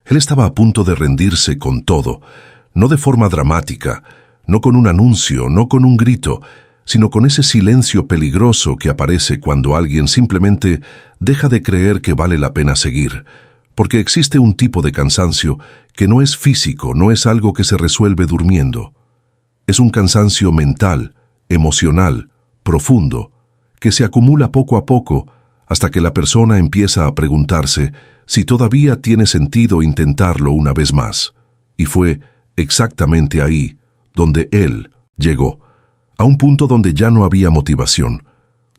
Él estaba a punto de rendirse con todo, no de forma dramática, no con un anuncio, no con un grito, sino con ese silencio peligroso que aparece cuando alguien simplemente deja de creer que vale la pena seguir, porque existe un tipo de cansancio que no es físico, no es algo que se resuelve durmiendo. Es un cansancio mental, emocional, profundo, que se acumula poco a poco hasta que la persona empieza a preguntarse si todavía tiene sentido intentarlo una vez más. Y fue exactamente ahí donde él llegó, a un punto donde ya no había motivación,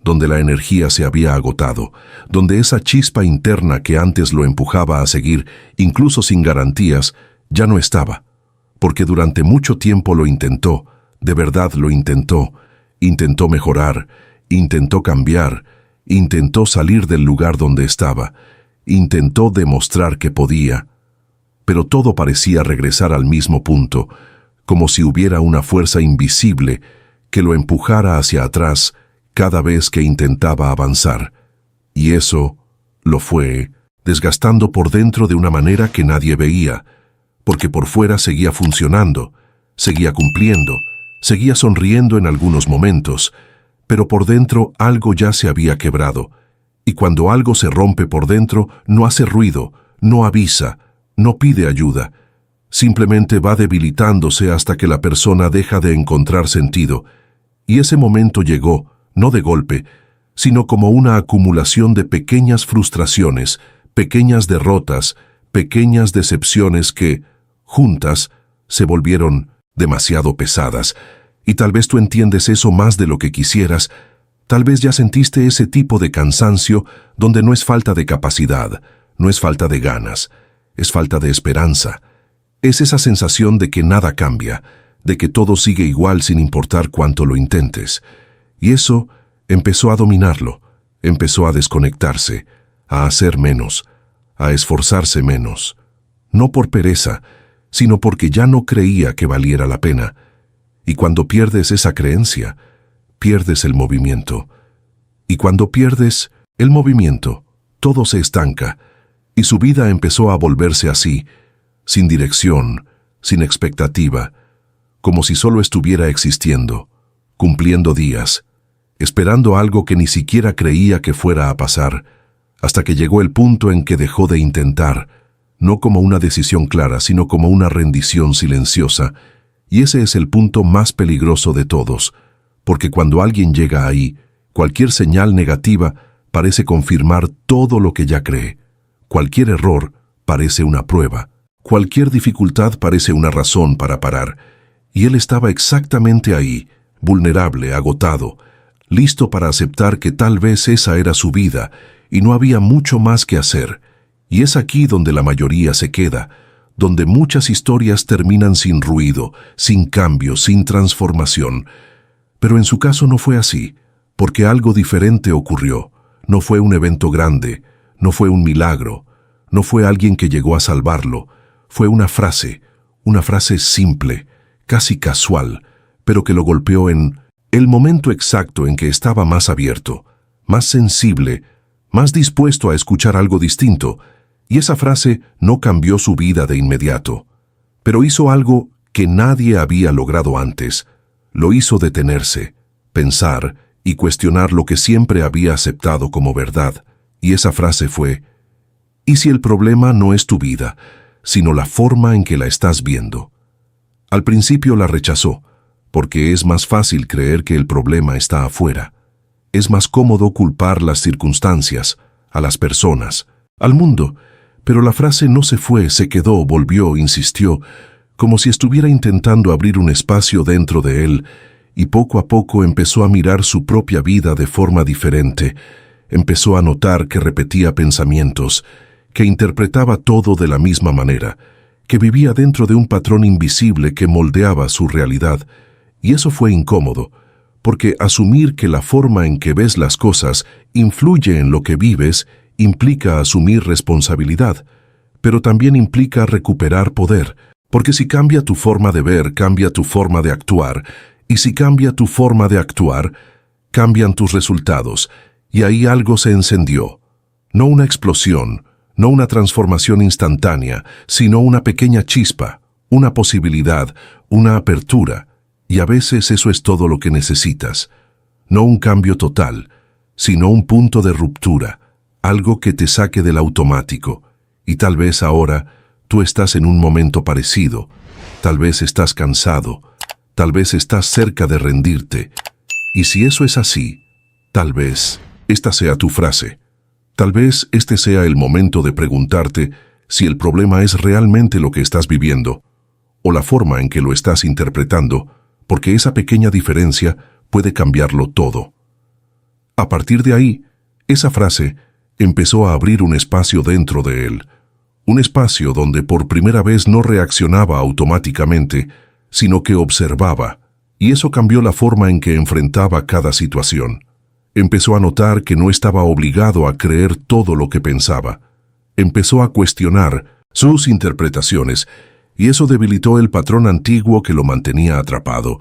donde la energía se había agotado, donde esa chispa interna que antes lo empujaba a seguir, incluso sin garantías, ya no estaba, porque durante mucho tiempo lo intentó, de verdad lo intentó mejorar, intentó cambiar, intentó salir del lugar donde estaba, intentó demostrar que podía, pero todo parecía regresar al mismo punto, como si hubiera una fuerza invisible que lo empujara hacia atrás cada vez que intentaba avanzar. Y eso lo fue desgastando por dentro de una manera que nadie veía, porque por fuera seguía funcionando, seguía cumpliendo, seguía sonriendo en algunos momentos, pero por dentro algo ya se había quebrado, y cuando algo se rompe por dentro no hace ruido, no avisa, no pide ayuda, simplemente va debilitándose hasta que la persona deja de encontrar sentido, y ese momento llegó, no de golpe, sino como una acumulación de pequeñas frustraciones, pequeñas derrotas, pequeñas decepciones que, juntas, se volvieron demasiado pesadas. Y tal vez tú entiendes eso más de lo que quisieras, tal vez ya sentiste ese tipo de cansancio donde no es falta de capacidad, no es falta de ganas, es falta de esperanza. Es esa sensación de que nada cambia, de que todo sigue igual sin importar cuánto lo intentes. Y eso empezó a dominarlo, empezó a desconectarse, a hacer menos, a esforzarse menos. No por pereza, sino porque ya no creía que valiera la pena. Y cuando pierdes esa creencia, pierdes el movimiento. Y cuando pierdes el movimiento, todo se estanca, y su vida empezó a volverse así, sin dirección, sin expectativa, como si solo estuviera existiendo, cumpliendo días, esperando algo que ni siquiera creía que fuera a pasar, hasta que llegó el punto en que dejó de intentar, no como una decisión clara, sino como una rendición silenciosa. Y ese es el punto más peligroso de todos, porque cuando alguien llega ahí, cualquier señal negativa parece confirmar todo lo que ya cree. Cualquier error parece una prueba. Cualquier dificultad parece una razón para parar. Y él estaba exactamente ahí, vulnerable, agotado, listo para aceptar que tal vez esa era su vida y no había mucho más que hacer. Y es aquí donde la mayoría se queda, donde muchas historias terminan sin ruido, sin cambio, sin transformación. Pero en su caso no fue así, porque algo diferente ocurrió. No fue un evento grande, no fue un milagro, no fue alguien que llegó a salvarlo. Fue una frase simple, casi casual, pero que lo golpeó en el momento exacto en que estaba más abierto, más sensible, más dispuesto a escuchar algo distinto. Y esa frase no cambió su vida de inmediato, pero hizo algo que nadie había logrado antes. Lo hizo detenerse, pensar y cuestionar lo que siempre había aceptado como verdad. Y esa frase fue: ¿y si el problema no es tu vida, sino la forma en que la estás viendo? Al principio la rechazó, porque es más fácil creer que el problema está afuera. Es más cómodo culpar las circunstancias, a las personas, al mundo. Pero la frase no se fue, se quedó, volvió, insistió, como si estuviera intentando abrir un espacio dentro de él, y poco a poco empezó a mirar su propia vida de forma diferente. Empezó a notar que repetía pensamientos, que interpretaba todo de la misma manera, que vivía dentro de un patrón invisible que moldeaba su realidad. Y eso fue incómodo, porque asumir que la forma en que ves las cosas influye en lo que vives implica asumir responsabilidad, pero también implica recuperar poder, porque si cambia tu forma de ver, cambia tu forma de actuar, y si cambia tu forma de actuar, cambian tus resultados, y ahí algo se encendió. No una explosión, No una transformación instantánea, sino una pequeña chispa, una posibilidad, una apertura. Y a veces eso es todo lo que necesitas. No un cambio total, sino un punto de ruptura, algo que te saque del automático. Y tal vez ahora tú estás en un momento parecido. Tal vez estás cansado. Tal vez estás cerca de rendirte. Y si eso es así, tal vez esta sea tu frase. Tal vez este sea el momento de preguntarte si el problema es realmente lo que estás viviendo o la forma en que lo estás interpretando, porque esa pequeña diferencia puede cambiarlo todo. A partir de ahí, esa frase empezó a abrir un espacio dentro de él, un espacio donde por primera vez no reaccionaba automáticamente, sino que observaba, y eso cambió la forma en que enfrentaba cada situación. Empezó a notar que no estaba obligado a creer todo lo que pensaba. Empezó a cuestionar sus interpretaciones, y eso debilitó el patrón antiguo que lo mantenía atrapado,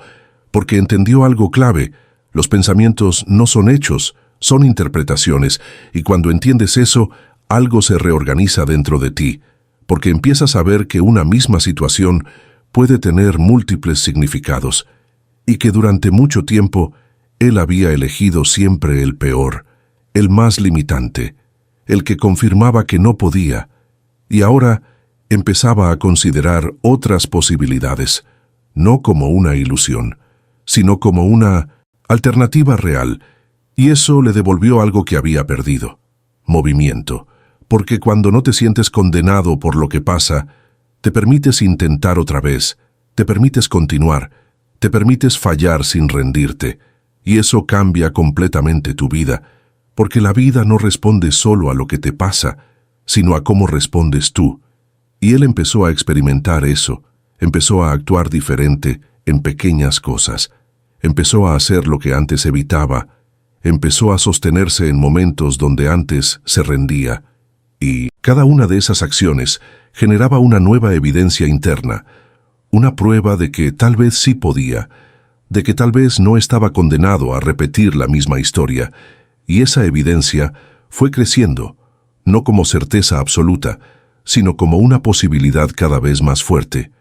porque entendió algo clave: los pensamientos no son hechos, son interpretaciones, y cuando entiendes eso, algo se reorganiza dentro de ti, porque empiezas a ver que una misma situación puede tener múltiples significados, y que durante mucho tiempo él había elegido siempre el peor, el más limitante, el que confirmaba que no podía, y ahora empezaba a considerar otras posibilidades, no como una ilusión, sino como una alternativa real, y eso le devolvió algo que había perdido: movimiento, porque cuando no te sientes condenado por lo que pasa, te permites intentar otra vez, te permites continuar, te permites fallar sin rendirte, y eso cambia completamente tu vida, porque la vida no responde solo a lo que te pasa, sino a cómo respondes tú. Y él empezó a experimentar eso, empezó a actuar diferente en pequeñas cosas, empezó a hacer lo que antes evitaba, empezó a sostenerse en momentos donde antes se rendía, y cada una de esas acciones generaba una nueva evidencia interna, una prueba de que tal vez sí podía, de que tal vez no estaba condenado a repetir la misma historia, y esa evidencia fue creciendo, no como certeza absoluta, sino como una posibilidad cada vez más fuerte.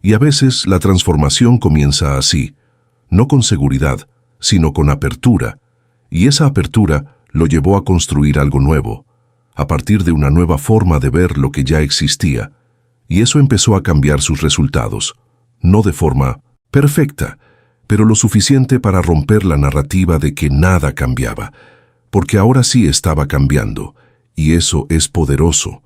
Y a veces la transformación comienza así, no con seguridad, sino con apertura, y esa apertura lo llevó a construir algo nuevo, a partir de una nueva forma de ver lo que ya existía, y eso empezó a cambiar sus resultados, no de forma perfecta, pero lo suficiente para romper la narrativa de que nada cambiaba, porque ahora sí estaba cambiando, y eso es poderoso,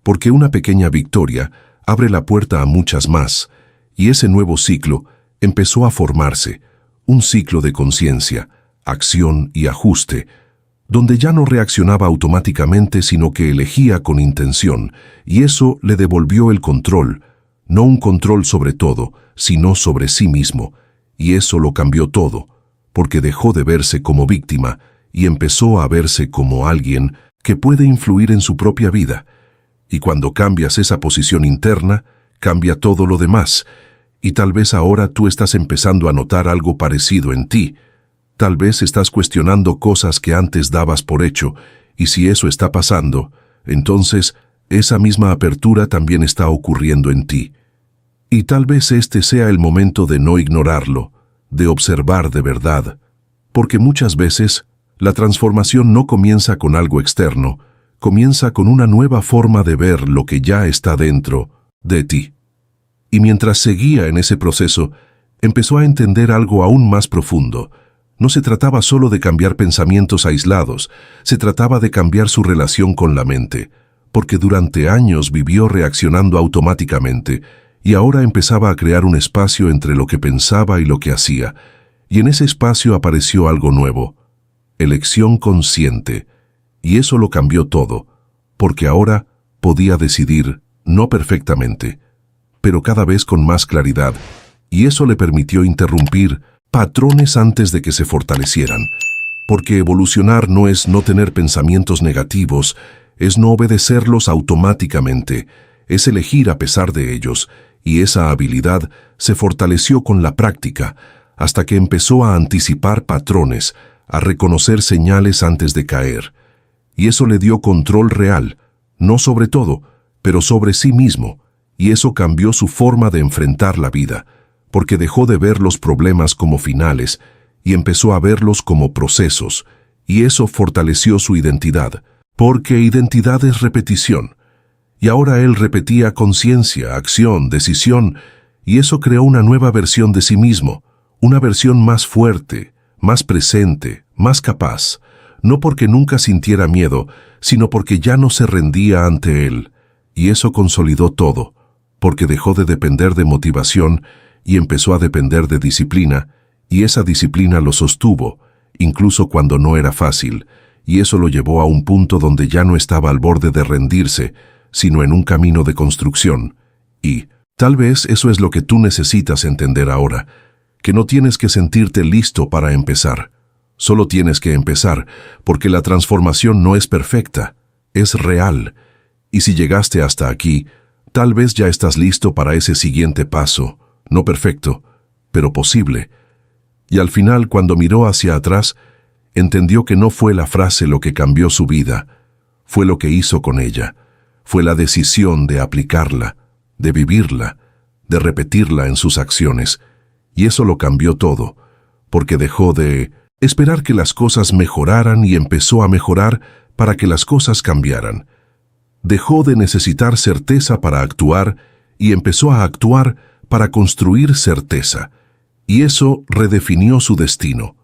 porque una pequeña victoria abre la puerta a muchas más, y ese nuevo ciclo empezó a formarse, un ciclo de conciencia, acción y ajuste, donde ya no reaccionaba automáticamente sino que elegía con intención, y eso le devolvió el control, no un control sobre todo, sino sobre sí mismo, y eso lo cambió todo, porque dejó de verse como víctima y empezó a verse como alguien que puede influir en su propia vida. Y cuando cambias esa posición interna, cambia todo lo demás, y tal vez ahora tú estás empezando a notar algo parecido en ti. Tal vez estás cuestionando cosas que antes dabas por hecho, y si eso está pasando, entonces esa misma apertura también está ocurriendo en ti. Y tal vez este sea el momento de no ignorarlo, de observar de verdad, porque muchas veces la transformación no comienza con algo externo, comienza con una nueva forma de ver lo que ya está dentro de ti. Y mientras seguía en ese proceso, empezó a entender algo aún más profundo. No se trataba solo de cambiar pensamientos aislados, se trataba de cambiar su relación con la mente, porque durante años vivió reaccionando automáticamente, y ahora empezaba a crear un espacio entre lo que pensaba y lo que hacía, y en ese espacio apareció algo nuevo: elección consciente, y eso lo cambió todo, porque ahora podía decidir, no perfectamente, pero cada vez con más claridad, y eso le permitió interrumpir patrones antes de que se fortalecieran, porque evolucionar no es no tener pensamientos negativos, es no obedecerlos automáticamente, es elegir a pesar de ellos, y esa habilidad se fortaleció con la práctica, hasta que empezó a anticipar patrones, a reconocer señales antes de caer. Y eso le dio control real, no sobre todo, pero sobre sí mismo, y eso cambió su forma de enfrentar la vida, porque dejó de ver los problemas como finales y empezó a verlos como procesos, y eso fortaleció su identidad, porque identidad es repetición. Y ahora él repetía conciencia, acción, decisión, y eso creó una nueva versión de sí mismo, una versión más fuerte, más presente, más capaz, no porque nunca sintiera miedo, sino porque ya no se rendía ante él, y eso consolidó todo, porque dejó de depender de motivación y empezó a depender de disciplina, y esa disciplina lo sostuvo, incluso cuando no era fácil, y eso lo llevó a un punto donde ya no estaba al borde de rendirse, sino en un camino de construcción. Y tal vez eso es lo que tú necesitas entender ahora, que no tienes que sentirte listo para empezar. Solo tienes que empezar, porque la transformación no es perfecta, es real. Y si llegaste hasta aquí, tal vez ya estás listo para ese siguiente paso, no perfecto, pero posible. Y al final, cuando miró hacia atrás, entendió que no fue la frase lo que cambió su vida, fue lo que hizo con ella. Fue la decisión de aplicarla, de vivirla, de repetirla en sus acciones. Y eso lo cambió todo, porque dejó de esperar que las cosas mejoraran y empezó a mejorar para que las cosas cambiaran. Dejó de necesitar certeza para actuar y empezó a actuar para construir certeza. Y eso redefinió su destino,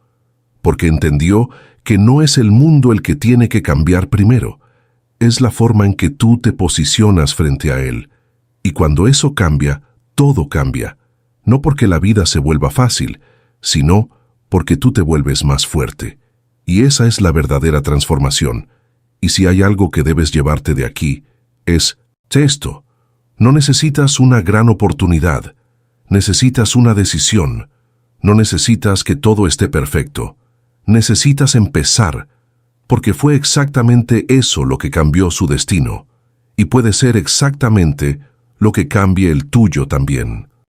porque entendió que no es el mundo el que tiene que cambiar primero, es la forma en que tú te posicionas frente a él. Y cuando eso cambia, todo cambia. No porque la vida se vuelva fácil, sino porque tú te vuelves más fuerte. Y esa es la verdadera transformación. Y si hay algo que debes llevarte de aquí, es esto. No necesitas una gran oportunidad. Necesitas una decisión. No necesitas que todo esté perfecto. Necesitas empezar, porque fue exactamente eso lo que cambió su destino, y puede ser exactamente lo que cambie el tuyo también.